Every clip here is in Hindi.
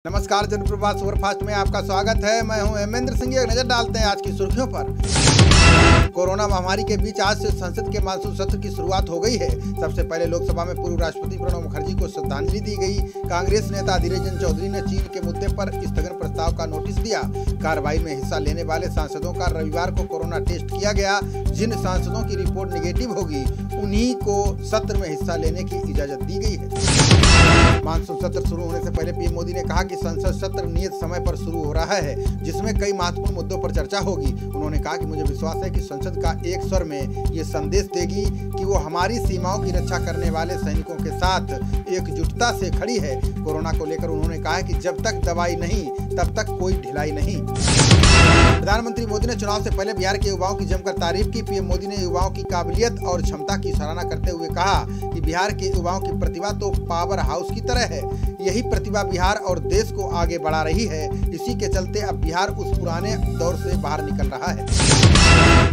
नमस्कार, जनप्रवाद सुपरफास्ट में आपका स्वागत है। मैं हूं हेमेंद्र सिंह। एक नजर डालते हैं आज की सुर्खियों पर। कोरोना महामारी के बीच आज से संसद के मानसून सत्र की शुरुआत हो गई है। सबसे पहले लोकसभा में पूर्व राष्ट्रपति प्रणब मुखर्जी को श्रद्धांजलि दी गई। कांग्रेस नेता अधीर रंजन चौधरी ने चीन के मुद्दे पर स्थगन प्रस्ताव का नोटिस दिया। कार्रवाई में हिस्सा लेने वाले सांसदों का रविवार को कोरोना टेस्ट किया गया। जिन सांसदों की रिपोर्ट निगेटिव होगी उन्हीं को सत्र में हिस्सा लेने की इजाजत दी गई है। मानसून सत्र शुरू होने से पहले पीएम मोदी ने कहा कि संसद सत्र नियत समय पर शुरू हो रहा है, जिसमें कई महत्वपूर्ण मुद्दों पर चर्चा होगी। उन्होंने कहा कि मुझे विश्वास है कि संसद का एक स्वर में ये संदेश देगी कि वो हमारी सीमाओं की रक्षा करने वाले सैनिकों के साथ एकजुटता से खड़ी है। कोरोना को लेकर उन्होंने कहा कि जब तक दवाई नहीं तब तक कोई ढिलाई नहीं। प्रधानमंत्री मोदी ने चुनाव से पहले बिहार के युवाओं की जमकर तारीफ की। पीएम मोदी ने युवाओं की काबिलियत और क्षमता की सराहना करते हुए कहा कि बिहार के युवाओं की प्रतिभा तो पावर हाउस की तरह है। यही प्रतिभा बिहार और देश को आगे बढ़ा रही है। इसी के चलते अब बिहार उस पुराने दौर से बाहर निकल रहा है।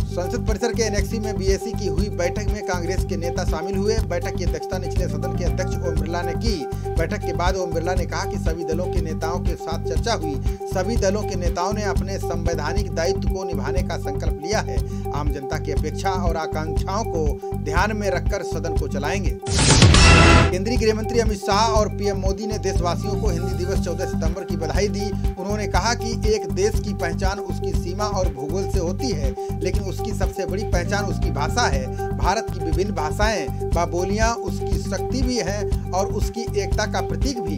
संसद परिसर के एनेक्सी में बीएसी की हुई बैठक में कांग्रेस के नेता शामिल हुए। बैठक की अध्यक्षता निचले सदन के अध्यक्ष ओम बिरला ने की। बैठक के बाद ओम बिरला ने कहा कि सभी दलों के नेताओं के साथ चर्चा हुई। सभी दलों के नेताओं ने अपने संवैधानिक दायित्व को निभाने का संकल्प लिया है। आम जनता की अपेक्षा और आकांक्षाओं को ध्यान में रखकर सदन को चलाएंगे। केंद्रीय गृह मंत्री अमित शाह और पीएम मोदी ने देशवासियों को हिंदी दिवस 14 सितंबर की बधाई दी। उन्होंने कहा कि एक देश की पहचान उसकी सीमा और भूगोल से होती है, लेकिन उसकी सबसे बड़ी पहचान उसकी भाषा है। भारत की विभिन्न भाषाएं व बोलियां उसकी शक्ति भी है और उसकी एकता का प्रतीक भी।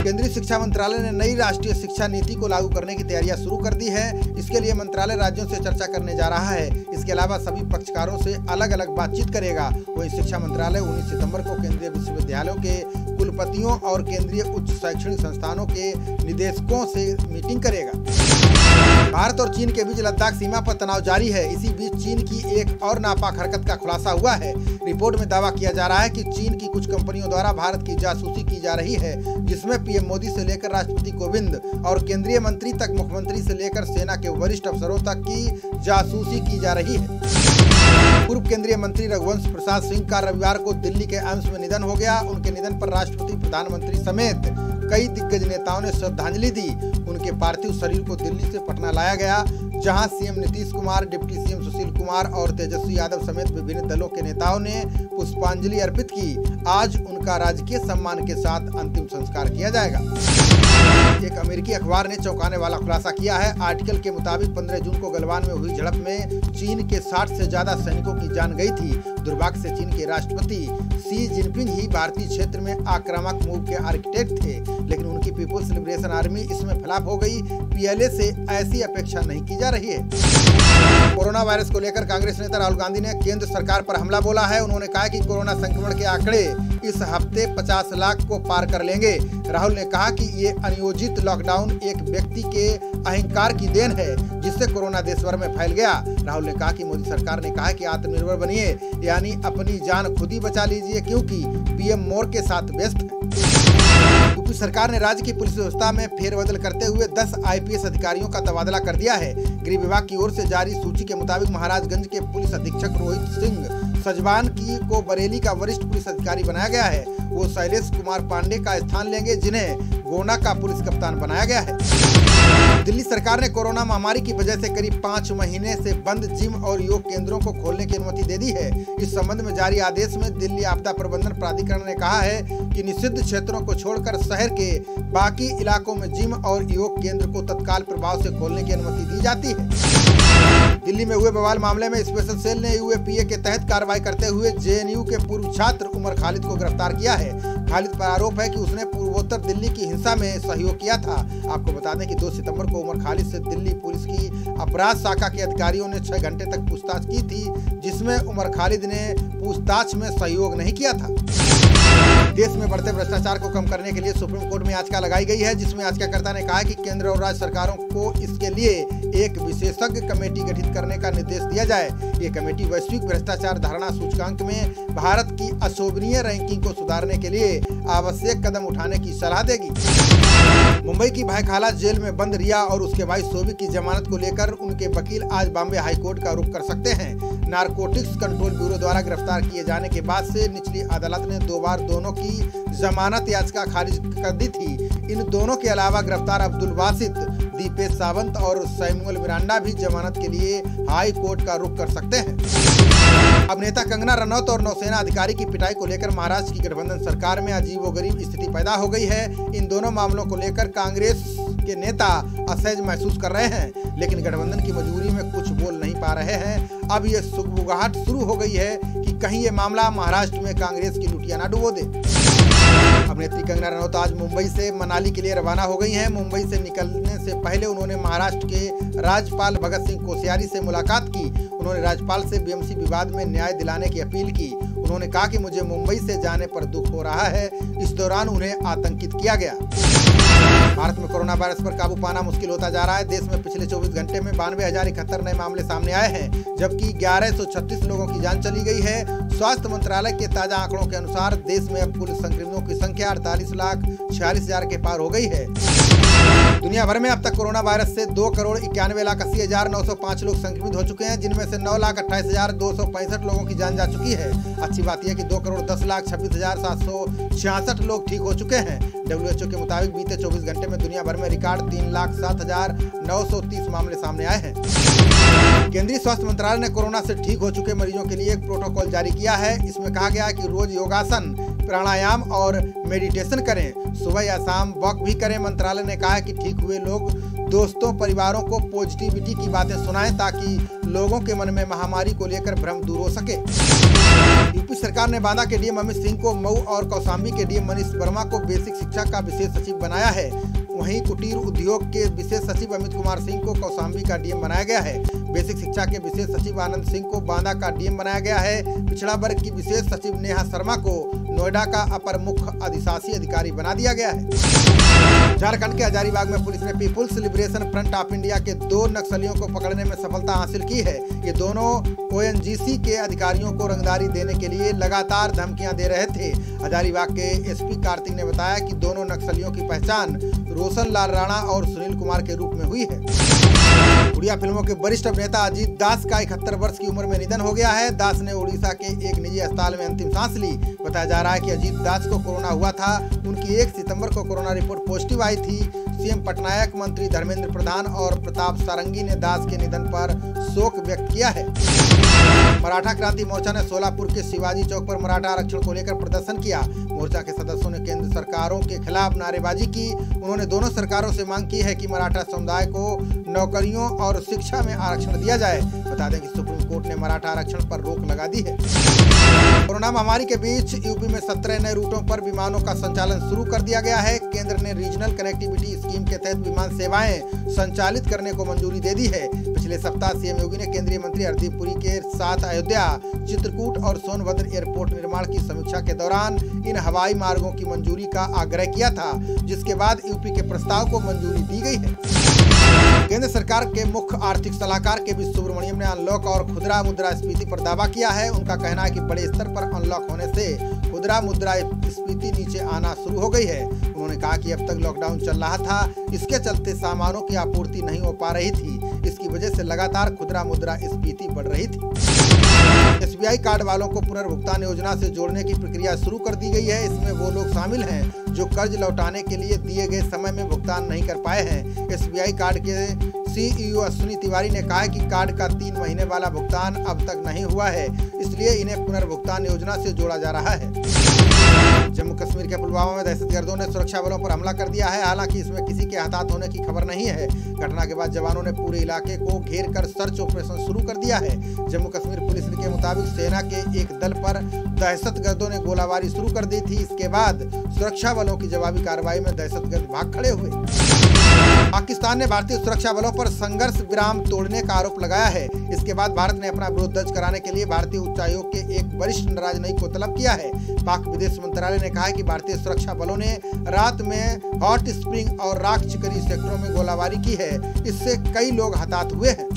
केंद्रीय शिक्षा मंत्रालय ने नई राष्ट्रीय शिक्षा नीति को लागू करने की तैयारियां शुरू कर दी है। इसके लिए मंत्रालय राज्यों से चर्चा करने जा रहा है। इसके अलावा सभी पक्षकारों से अलग अलग बातचीत करेगा। वहीं शिक्षा मंत्रालय 19 सितंबर को केंद्रीय विश्वविद्यालयों के कुलपतियों और केंद्रीय उच्च शैक्षणिक संस्थानों के निदेशकों से मीटिंग करेगा। भारत और चीन के बीच लद्दाख सीमा पर तनाव जारी है। इसी बीच चीन की एक और नापाक हरकत का खुलासा हुआ है। रिपोर्ट में दावा किया जा रहा है कि चीन की कुछ कंपनियों द्वारा भारत की जासूसी की जा रही है, जिसमें पीएम मोदी से लेकर राष्ट्रपति कोविंद और केंद्रीय मंत्री तक, मुख्यमंत्री से लेकर सेना के वरिष्ठ अफसरों तक की जासूसी की जा रही है। पूर्व केंद्रीय मंत्री रघुवंश प्रसाद सिंह का रविवार को दिल्ली के एम्स में निधन हो गया। उनके निधन पर राष्ट्रपति, प्रधानमंत्री समेत कई दिग्गज नेताओं ने श्रद्धांजलि दी। उनके पार्थिव शरीर को दिल्ली से पटना लाया गया, जहां CM Nitish Kumar, deputy CM Sushil Kumar और तेजस्वी यादव समेत विभिन्न दलों के नेताओं ने पुष्पांजलि अर्पित की। आज उनका राजकीय सम्मान के साथ अंतिम संस्कार किया जाएगा। एक अमेरिकी अखबार ने चौंकाने वाला खुलासा किया है। आर्टिकल के मुताबिक 15 जून को गलवान में हुई झड़प में चीन के 60 से ज्यादा सैनिकों की जान गई थी। दुर्भाग्य से चीन के राष्ट्रपति शी जिनपिंग ही भारतीय क्षेत्र में आक्रामक मूव के आर्किटेक्ट थे, लेकिन उनकी पीपुल्स लिबरेशन आर्मी इसमें फ्लॉप हो गई। पीएलए से ऐसी अपेक्षा नहीं की जा रही है। कोरोना वायरस को लेकर कांग्रेस नेता राहुल गांधी ने केंद्र सरकार पर हमला बोला है। उन्होंने कहा कि कोरोना संक्रमण के आंकड़े इस हफ्ते 50 लाख को पार कर लेंगे। राहुल ने कहा कि ये अनियोजित लॉकडाउन एक व्यक्ति के अहंकार की देन है, जिससे कोरोना देश भर में फैल गया। राहुल ने कहा कि मोदी सरकार ने कहा कि आत्मनिर्भर बनिए, यानी अपनी जान खुद ही बचा लीजिए, क्योंकि पीएम मोदी के साथ व्यस्त है। यूपी सरकार ने राज्य की पुलिस व्यवस्था में फेरबदल करते हुए 10 आईपीएस अधिकारियों का तबादला कर दिया है। गृह विभाग की ओर से जारी सूची के मुताबिक महाराजगंज के पुलिस अधीक्षक रोहित सिंह सजवान को बरेली का वरिष्ठ पुलिस अधिकारी बनाया गया है। वो शैलेश कुमार पांडे का स्थान लेंगे, जिन्हें गोंडा का पुलिस कप्तान बनाया गया है। दिल्ली सरकार ने कोरोना महामारी की वजह से करीब 5 महीने से बंद जिम और योग केंद्रों को खोलने की अनुमति दे दी है। इस संबंध में जारी आदेश में दिल्ली आपदा प्रबंधन प्राधिकरण ने कहा है कि निषिद्ध क्षेत्रों को छोड़कर शहर के बाकी इलाकों में जिम और योग केंद्र को तत्काल प्रभाव से खोलने की अनुमति दी जाती है। दिल्ली में हुए बवाल मामले में स्पेशल सेल ने यूएपीए के तहत कार्रवाई करते हुए जेएनयू के पूर्व छात्र उमर खालिद को गिरफ्तार किया है। खालिद पर आरोप है कि उसने पूर्वोत्तर दिल्ली की हिंसा में सहयोग किया था। आपको बता दें कि 2 सितंबर को उमर खालिद से दिल्ली पुलिस की अपराध शाखा के अधिकारियों ने 6 घंटे तक पूछताछ की थी, जिसमें उमर खालिद ने पूछताछ में सहयोग नहीं किया था। देश में बढ़ते भ्रष्टाचार को कम करने के लिए सुप्रीम कोर्ट में याचिका लगाई गई है, जिसमें याचिकाकर्ता ने कहा कि केंद्र और राज्य सरकारों को इसके लिए एक विशेषज्ञ कमेटी गठित करने का निर्देश दिया जाए। ये कमेटी वैश्विक भ्रष्टाचार धारणा सूचकांक में भारत की अशोभनीय रैंकिंग को सुधारने के लिए आवश्यक कदम उठाने की सलाह देगी। मुंबई की भायखाला जेल में बंद रिया और उसके भाई सोबी की जमानत को लेकर उनके वकील आज बॉम्बे हाईकोर्ट का रुख कर सकते हैं। नारकोटिक्स कंट्रोल ब्यूरो द्वारा गिरफ्तार किए जाने के बाद से निचली अदालत ने 2 बार दोनों की जमानत याचिका खारिज कर दी थी। इन दोनों के अलावा गिरफ्तार अब्दुल बासित, दीपेश सावंत और सैमुअल मिरांडा भी जमानत के लिए हाई कोर्ट का रुख कर सकते हैं। अब नेता कंगना रनौत और नौसेना अधिकारी की पिटाई को लेकर महाराष्ट्र की गठबंधन सरकार में अजीबोगरीब स्थिति पैदा हो गई है। इन दोनों मामलों को लेकर कांग्रेस के नेता असहज महसूस कर रहे हैं, लेकिन गठबंधन की मजबूरी में कुछ बोल नहीं पा रहे हैं। अब ये सुगबुगाहट शुरू हो गई है कि कहीं ये मामला महाराष्ट्र में कांग्रेस की लुटिया न डुबो दे। अभिनेत्री कंगना रनौत आज मुंबई से मनाली के लिए रवाना हो गई हैं। मुंबई से निकलने से पहले उन्होंने महाराष्ट्र के राज्यपाल भगत सिंह कोश्यारी से मुलाकात की। उन्होंने राज्यपाल से बीएमसी विवाद में न्याय दिलाने की अपील की। उन्होंने कहा कि मुझे मुंबई से जाने पर दुख हो रहा है। इस दौरान उन्हें आतंकित किया गया। भारत में कोरोना वायरस पर काबू पाना मुश्किल होता जा रहा है। देश में पिछले 24 घंटे में 92,071 नए मामले सामने आए हैं, जबकि 1136 लोगों की जान चली गई है। स्वास्थ्य मंत्रालय के ताजा आंकड़ों के अनुसार देश में अब कुल संक्रमितों की संख्या 48,46,000 के पार हो गई है। दुनिया भर में अब तक कोरोना वायरस से 2,91,80,905 लोग संक्रमित हो चुके हैं, जिनमें से 9,28,265 लोगों की जान जा चुकी है। अच्छी बात यह कि 2,10,26,766 लोग ठीक हो चुके हैं। WHO के मुताबिक बीते 24 घंटे में दुनिया भर में रिकॉर्ड 3,07,930 मामले सामने आए हैं। केंद्रीय स्वास्थ्य मंत्रालय ने कोरोना से ठीक हो चुके मरीजों के लिए एक प्रोटोकॉल जारी किया है। इसमें कहा गया है कि रोज योगासन, प्राणायाम और मेडिटेशन करें, सुबह या शाम वॉक भी करें। मंत्रालय ने कहा है कि ठीक हुए लोग दोस्तों, परिवारों को पॉजिटिविटी की बातें सुनाएं ताकि लोगों के मन में महामारी को लेकर भ्रम दूर हो सके। यूपी सरकार ने बांदा के डीएम अमित सिंह को, मऊ और कौशाम्बी के डीएम मनीष वर्मा को बेसिक शिक्षा का विशेष सचिव बनाया है। वहीं कुटीर उद्योग के विशेष सचिव अमित कुमार सिंह को कौशाम्बी का डीएम बनाया गया है। बेसिक शिक्षा के विशेष सचिव आनंद सिंह को बांदा का डीएम बनाया गया है। पिछड़ा वर्ग की विशेष सचिव नेहा शर्मा को नोएडा का अपर मुख्य अधिशासी अधिकारी बना दिया गया है। झारखंड के हजारीबाग में पुलिस ने People's Liberation Front of India के 2 नक्सलियों को पकड़ने में सफलता हासिल की है। ये दोनों ONGC के अधिकारियों को रंगदारी देने के लिए लगातार धमकियां दे रहे थे। हजारीबाग के SP कार्तिक ने बताया कि दोनों नक्सलियों की पहचान रोशन लाल राणा और सुनील कुमार के रूप में हुई है। उड़िया फिल्मों के वरिष्ठ अभिनेता अजीत दास का 71 वर्ष की उम्र में निधन हो गया है। दास ने उड़ीसा के एक निजी अस्पताल में अंतिम सांस ली। बताया जा रहा है कि अजीत दास को कोरोना हुआ था। उनकी 1 सितंबर को कोरोना रिपोर्ट पॉजिटिव आई थी। सीएम पटनायक, मंत्री धर्मेंद्र प्रधान और प्रताप सारंगी ने दास के निधन पर शोक व्यक्त किया है। मराठा क्रांति मोर्चा ने सोलापुर के शिवाजी चौक पर मराठा आरक्षण को लेकर प्रदर्शन किया। मोर्चा के सदस्यों ने केंद्र सरकारों के खिलाफ नारेबाजी की। उन्होंने दोनों सरकारों से मांग की है कि मराठा समुदाय को नौकरियों और शिक्षा में आरक्षण दिया जाए। बता दें कि सुप्रीम कोर्ट ने मराठा आरक्षण पर रोक लगा दी है। कोरोना महामारी के बीच यूपी में 17 नए रूटों पर विमानों का संचालन शुरू कर दिया गया है। केंद्र ने रीजनल कनेक्टिविटी स्कीम के तहत विमान सेवाएं संचालित करने को मंजूरी दे दी है। पिछले सप्ताह सीएम योगी ने केंद्रीय मंत्री हरदीप पुरी के साथ अयोध्या, चित्रकूट और सोनभद्र एयरपोर्ट निर्माण की समीक्षा के दौरान इन हवाई मार्गों की मंजूरी का आग्रह किया था, जिसके बाद यूपी के प्रस्ताव को मंजूरी दी गई है। केंद्र सरकार के मुख्य आर्थिक सलाहकार के वी सुब्रमण्यम ने अनलॉक और खुदरा मुद्रास्फीति पर दावा किया है। उनका कहना है कि बड़े स्तर पर अनलॉक होने से खुदरा मुद्रास्फीति नीचे आना शुरू हो गई है। उन्होंने कहा कि अब तक लॉकडाउन चल रहा था, इसके चलते सामानों की आपूर्ति नहीं हो पा रही थी। इसकी वजह से लगातार खुदरा मुद्रास्फीति बढ़ रही थी। SBI कार्ड वालों को पुनर्भुगतान योजना से जोड़ने की प्रक्रिया शुरू कर दी गई है। इसमें वो लोग शामिल हैं जो कर्ज लौटाने के लिए दिए गए समय में भुगतान नहीं कर पाए हैं। SBI कार्ड के CEO अश्विनी तिवारी ने कहा कि कार्ड का 3 महीने वाला भुगतान अब तक नहीं हुआ है, इसलिए इन्हें पुनर्भुगतान योजना से जोड़ा जा रहा है। जम्मू कश्मीर के पुलवामा में दहशतगर्दों ने सुरक्षा बलों पर हमला कर दिया है। हालांकि इसमें किसी के हताहत होने की खबर नहीं है। घटना के बाद जवानों ने पूरे इलाके को घेर कर सर्च ऑपरेशन शुरू कर दिया है। जम्मू कश्मीर पुलिस के मुताबिक सेना के एक दल पर दहशतगर्दों ने गोलाबारी शुरू कर दी थी। इसके बाद सुरक्षा बलों की जवाबी कार्रवाई में दहशतगर्द भाग खड़े हुए। पाकिस्तान ने भारतीय सुरक्षा बलों पर संघर्ष विराम तोड़ने का आरोप लगाया है। इसके बाद भारत ने अपना विरोध दर्ज कराने के लिए भारतीय उच्चायोग के एक वरिष्ठ राजनयिक को तलब किया है। पाक विदेश मंत्रालय ने कहा है कि भारतीय सुरक्षा बलों ने रात में हॉट स्प्रिंग और राख चिकरी सेक्टरों में गोलाबारी की है। इससे कई लोग हताहत हुए हैं।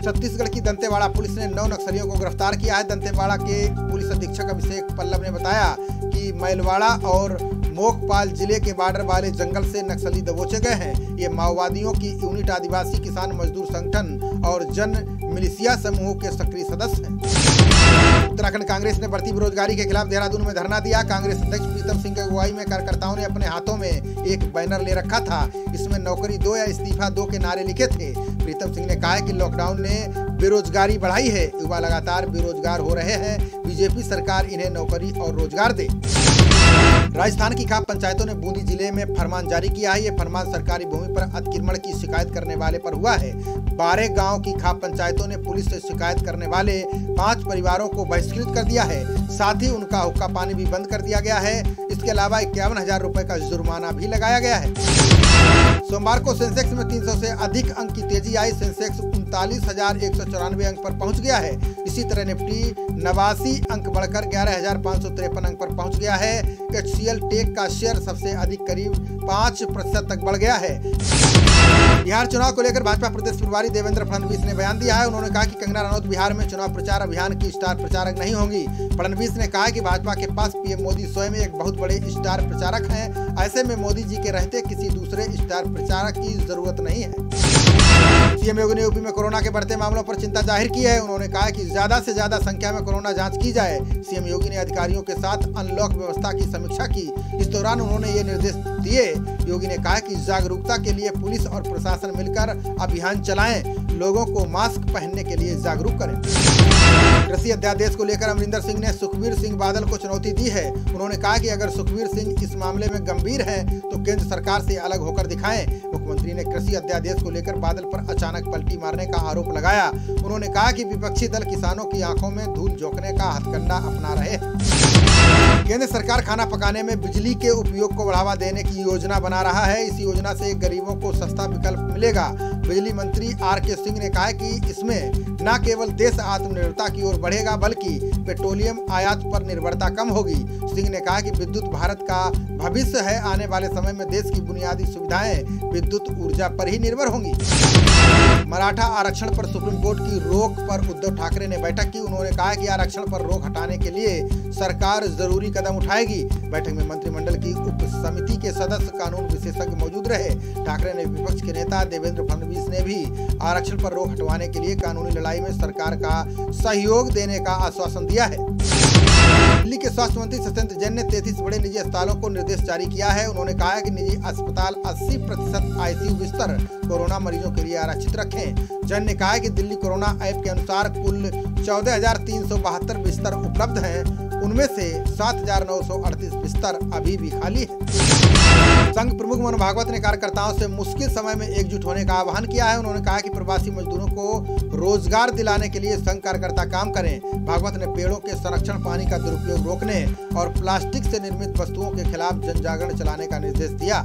छत्तीसगढ़ की दंतेवाड़ा पुलिस ने 9 नक्सलियों को गिरफ्तार किया है। दंतेवाड़ा के पुलिस अधीक्षक अभिषेक पल्लव ने बताया कि मैलवाड़ा और मोकपाल जिले के बॉर्डर वाले जंगल से नक्सली दबोचे गए हैं। ये माओवादियों की यूनिट आदिवासी किसान मजदूर संगठन और जन मिलिशिया समूह के सक्रिय सदस्य हैं। उत्तराखंड कांग्रेस ने बढ़ती बेरोजगारी के खिलाफ देहरादून में धरना दिया। कांग्रेस अध्यक्ष प्रीतम सिंह की अगुवाई में कार्यकर्ताओं ने अपने हाथों में एक बैनर ले रखा था। इसमें नौकरी दो या इस्तीफा दो के नारे लिखे थे। प्रीतम सिंह ने कहा कि लॉकडाउन ने बेरोजगारी बढ़ाई है, युवा लगातार बेरोजगार हो रहे हैं, बीजेपी सरकार इन्हें नौकरी और रोजगार दे। राजस्थान की खाप पंचायतों ने बूंदी जिले में फरमान जारी किया है। ये फरमान सरकारी भूमि पर अतिक्रमण की शिकायत करने वाले पर हुआ है। 12 गांव की खाप पंचायतों ने पुलिस से शिकायत करने वाले 5 परिवारों को बहिष्कृत कर दिया है। साथ ही उनका हुक्का पानी भी बंद कर दिया गया है। इसके अलावा 51,000 रुपए का जुर्माना भी लगाया गया है। सोमवार को सेंसेक्स में 300 से अधिक अंक की तेजी आई। सेंसेक्स 39,194 अंक पर पहुंच गया है। इसी तरह निफ्टी 89 अंक बढ़कर 11,553 अंक पर पहुंच गया है। HCL टेक का शेयर सबसे अधिक करीब 5% तक बढ़ गया है। बिहार चुनाव को लेकर भाजपा प्रदेश प्रभारी देवेंद्र फडणवीस ने बयान दिया है। उन्होंने कहा कि कंगना रनौत बिहार में चुनाव प्रचार अभियान की स्टार प्रचारक नहीं होंगी। फडणवीस ने कहा कि भाजपा के पास पीएम मोदी स्वयं एक बहुत बड़े स्टार प्रचारक हैं। ऐसे में मोदी जी के रहते किसी दूसरे स्टार प्रचारक की जरूरत नहीं है। सीएम योगी ने यूपी में कोरोना के बढ़ते मामलों पर चिंता जाहिर की है। उन्होंने कहा कि ज्यादा से ज्यादा संख्या में कोरोना जांच की जाए। सीएम योगी ने अधिकारियों के साथ अनलॉक व्यवस्था की समीक्षा की। इस दौरान उन्होंने ये निर्देश दिए। योगी ने कहा कि जागरूकता के लिए पुलिस और प्रशासन मिलकर अभियान चलाएं, लोगों को मास्क पहनने के लिए जागरूक करें। कृषि अध्यादेश को लेकर अमरिंदर सिंह ने सुखबीर सिंह बादल को चुनौती दी है। उन्होंने कहा कि अगर सुखबीर सिंह इस मामले में गंभीर हैं, तो केंद्र सरकार से अलग होकर दिखाएं। मुख्यमंत्री ने कृषि अध्यादेश को लेकर बादल पर अचानक पलटी मारने का आरोप लगाया। उन्होंने कहा कि विपक्षी दल किसानों की आंखों में धूल झोंकने का हथकंडा अपना रहे हैं। केंद्र सरकार खाना पकाने में बिजली के उपयोग को बढ़ावा देने की योजना बना रहा है। इस योजना से गरीबों को सस्ता विकल्प मिलेगा। बिजली मंत्री RK सिंह ने कहा कि इसमें न केवल देश आत्मनिर्भरता की ओर बढ़ेगा, बल्कि पेट्रोलियम आयात पर निर्भरता कम होगी। सिंह ने कहा कि विद्युत भारत का भविष्य है। आने वाले समय में देश की बुनियादी सुविधाएं विद्युत ऊर्जा पर ही निर्भर होंगी। मराठा आरक्षण पर सुप्रीम कोर्ट की रोक पर उद्धव ठाकरे ने बैठक की। उन्होंने कहा कि आरक्षण पर रोक हटाने के लिए सरकार जरूरी कदम उठाएगी। बैठक में मंत्रिमंडल की उप समिति के सदस्य, कानून विशेषज्ञ मौजूद रहे। ठाकरे ने विपक्ष के नेता देवेंद्र फडणवीस ने भी आरक्षण पर रोक हटवाने के लिए कानूनी लड़ाई में सरकार का सहयोग देने का आश्वासन दिया है। दिल्ली के स्वास्थ्य मंत्री सत्येंद्र जैन ने 33 बड़े निजी अस्पतालों को निर्देश जारी किया है। उन्होंने कहा है कि निजी अस्पताल 80% ICU बिस्तर कोरोना मरीजों के लिए आरक्षित रखें। जैन ने कहा है कि दिल्ली कोरोना ऐप के अनुसार कुल 14,372 बिस्तर उपलब्ध हैं। उनमें से 7,938 बिस्तर अभी भी खाली है। संघ प्रमुख मोहन भागवत ने कार्यकर्ताओं से मुश्किल समय में एकजुट होने का आह्वान किया है। उन्होंने कहा कि प्रवासी मजदूरों को रोजगार दिलाने के लिए संघ कार्यकर्ता काम करें। भागवत ने पेड़ों के संरक्षण, पानी का दुरुपयोग रोकने और प्लास्टिक से निर्मित वस्तुओं के खिलाफ जन जागरण चलाने का निर्देश दिया।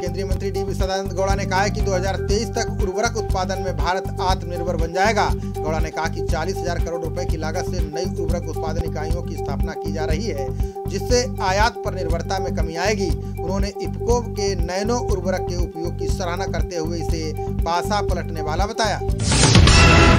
केंद्रीय मंत्री DV सदानंद गौड़ा ने कहा है कि 2023 तक उर्वरक उत्पादन में भारत आत्मनिर्भर बन जाएगा। गौड़ा ने कहा कि 40,000 करोड़ रुपए की लागत से नई उर्वरक उत्पादन इकाइयों की स्थापना की जा रही है, जिससे आयात पर निर्भरता में कमी आएगी। उन्होंने इफ्को के नैनो उर्वरक के उपयोग की सराहना करते हुए इसे पासा पलटने वाला बताया।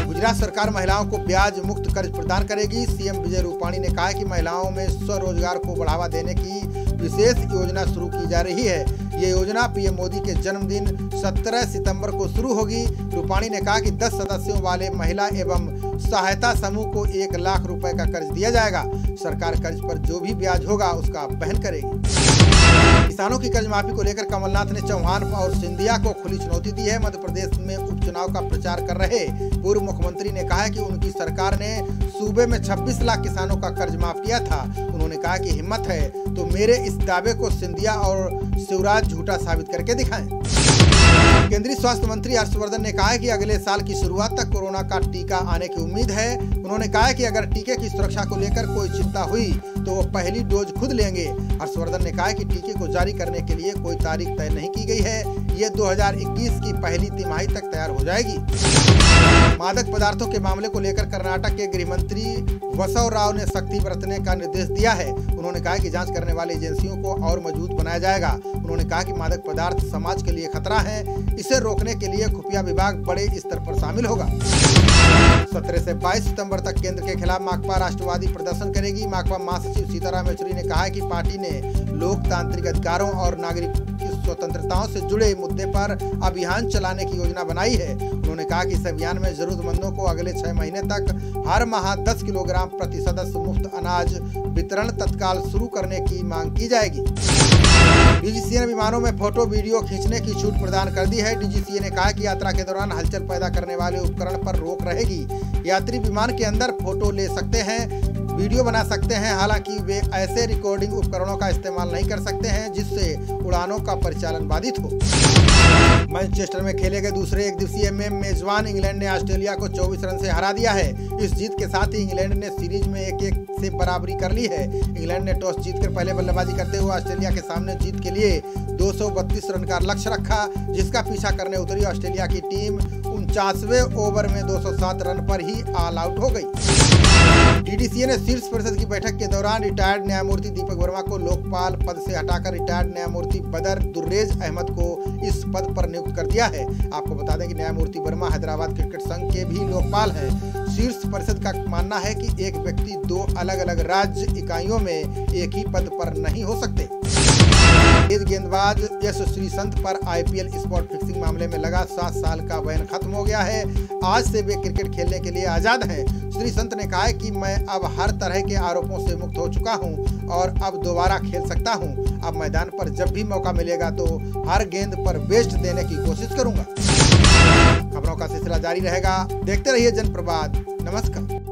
गुजरात सरकार महिलाओं को ब्याज मुक्त कर्ज प्रदान करेगी। सीएम विजय रूपाणी ने कहा कि महिलाओं में स्वरोजगार को बढ़ावा देने की विशेष योजना शुरू की जा रही है। ये योजना पीएम मोदी के जन्मदिन 17 सितंबर को शुरू होगी। रूपाणी ने कहा कि 10 सदस्यों वाले महिला एवं सहायता समूह को 1 लाख रुपए का कर्ज दिया जाएगा। सरकार कर्ज पर जो भी ब्याज होगा उसका वहन करेगी। किसानों की कर्ज माफी को लेकर कमलनाथ ने चौहान और सिंधिया को खुली चुनौती दी है। मध्य प्रदेश में उपचुनाव का प्रचार कर रहे पूर्व मुख्यमंत्री ने कहा है कि उनकी सरकार ने सूबे में 26 लाख किसानों का कर्ज माफ किया था। उन्होंने कहा कि हिम्मत है तो मेरे इस दावे को सिंधिया और शिवराज झूठा साबित करके दिखाएं। केंद्रीय स्वास्थ्य मंत्री हर्षवर्धन ने कहा है कि अगले साल की शुरुआत तक कोरोना का टीका आने की उम्मीद है। उन्होंने कहा है कि अगर टीके की सुरक्षा को लेकर कोई चिंता हुई तो वो पहली डोज खुद लेंगे। हर्षवर्धन ने कहा है कि टीके को जारी करने के लिए कोई तारीख तय नहीं की गई है। ये 2021 की पहली तिमाही तक तैयार हो जाएगी। मादक पदार्थों के मामले को लेकर कर्नाटक के गृह मंत्री वसव राव ने सख्ती बरतने का निर्देश दिया है। उन्होंने कहा कि जांच करने वाली एजेंसियों को और मजबूत बनाया जाएगा। उन्होंने कहा कि मादक पदार्थ समाज के लिए खतरा है, इसे रोकने के लिए खुफिया विभाग बड़े स्तर पर शामिल होगा। 17 से 22 सितंबर तक केंद्र के खिलाफ माकपा राष्ट्रवादी प्रदर्शन करेगी। माकपा महासचिव सीताराम येचुरी ने कहा है कि पार्टी ने लोकतांत्रिक अधिकारों और नागरिक की स्वतंत्रताओं से जुड़े मुद्दे पर अभियान चलाने की योजना बनाई है। उन्होंने कहा कि इस अभियान में जरूरतमंदों को अगले 6 महीने तक हर माह 10 किलोग्राम प्रति सदस्य मुफ्त अनाज वितरण तत्काल शुरू करने की मांग की जाएगी। डीजीसीए ने विमानों में फोटो वीडियो खींचने की छूट प्रदान कर दी है। डीजीसीए ने कहा कि यात्रा के दौरान हलचल पैदा करने वाले उपकरण पर रोक रहेगी। यात्री विमान के अंदर फोटो ले सकते हैं, वीडियो बना सकते हैं, हालांकि वे ऐसे रिकॉर्डिंग उपकरणों का इस्तेमाल नहीं कर सकते हैं जिससे उड़ानों का परिचालन बाधित हो। मैनचेस्टर में खेले गए दूसरे एक दिवसीय में मेजबान इंग्लैंड ने ऑस्ट्रेलिया को 24 रन से हरा दिया है। इस जीत के साथ ही इंग्लैंड ने सीरीज में 1-1 से बराबरी कर ली है। इंग्लैंड ने टॉस जीतकर पहले बल्लेबाजी करते हुए ऑस्ट्रेलिया के सामने जीत के लिए 232 रन का लक्ष्य रखा, जिसका पीछा करने उतरी ऑस्ट्रेलिया की टीम 49वें ओवर में 207 रन पर ही ऑल आउट हो गई। डीजीसीए ने शीर्ष परिषद की बैठक के दौरान रिटायर्ड न्यायमूर्ति दीपक वर्मा को लोकपाल पद से हटाकर रिटायर्ड न्यायमूर्ति बदर दुर्रेज अहमद को इस पद पर नियुक्त कर दिया है। आपको बता दें कि न्यायमूर्ति वर्मा हैदराबाद क्रिकेट संघ के भी लोकपाल हैं। शीर्ष परिषद का मानना है कि एक व्यक्ति 2 अलग-अलग राज्य इकाइयों में एक ही पद पर नहीं हो सकते। तेज गेंदबाज यश श्रीसंत पर आईपीएल स्पॉट फिक्सिंग मामले में लगा 7 साल का बैन खत्म हो गया है। आज से वे क्रिकेट खेलने के लिए आजाद हैं। श्रीसंत ने कहा है कि मैं अब हर तरह के आरोपों से मुक्त हो चुका हूं और अब दोबारा खेल सकता हूं। अब मैदान पर जब भी मौका मिलेगा तो हर गेंद पर बेस्ट देने की कोशिश करूंगा। खबरों का सिलसिला जारी रहेगा, देखते रहिए जनप्रभात। नमस्कार।